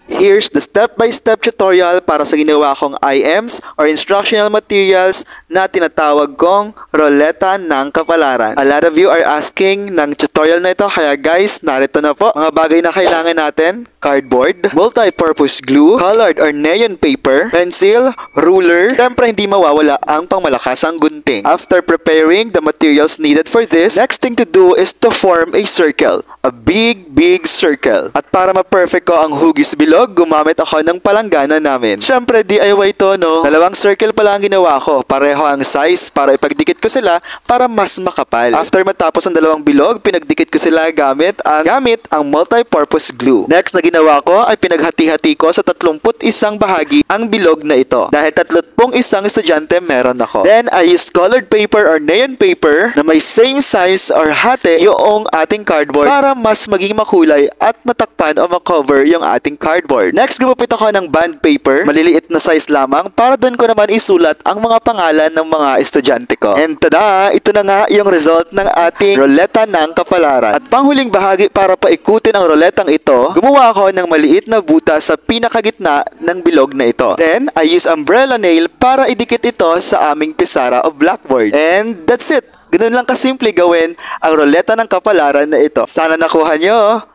Here's the step-by-step tutorial para sa ginawa kong IMs or instructional materials na tinatawag kong roleta ng kapalaran. A lot of you are asking ng tutorial na ito, kaya guys, narito na po. Mga bagay na kailangan natin: cardboard, multi-purpose glue, colored or neon paper, pencil, ruler, syempre hindi mawawala ang pangmalakasang gunting. After preparing the materials needed for this, next thing to do is to form a circle. A big circle. At para ma-perfect ko ang hugis bilog, gumamit ako ng palanggana namin. Syempre, DIY to, no? Dalawang circle pala ang ginawa ko. Pareho ang size para ipagdikit ko sila para mas makapal. After matapos ang dalawang bilog, pinagdikit ko sila gamit ang multi-purpose glue. Next na ginawa ko ay pinaghati-hati ko sa 31 bahagi ang bilog na ito. Dahil 31 estudyante meron ako. Then, I used colored paper or neon paper na may same size or hati yung ating cardboard para mas maging makulay at matakpan o makover yung ating cardboard. Next, gumupit ako ng band paper, maliliit na size lamang, para doon ko naman isulat ang mga pangalan ng mga estudyante ko. And tada! Ito na nga yung result ng ating roleta ng kapalaran. At panghuling bahagi para paikutin ang roletang ito, gumawa ako ng maliit na buta sa pinakagitna ng bilog na ito. Then, I use umbrella nail para idikit ito sa aming pisara o blackboard. And that's it! Ganun lang kasimple gawin ang roleta ng kapalaran na ito. Sana nakuha nyo!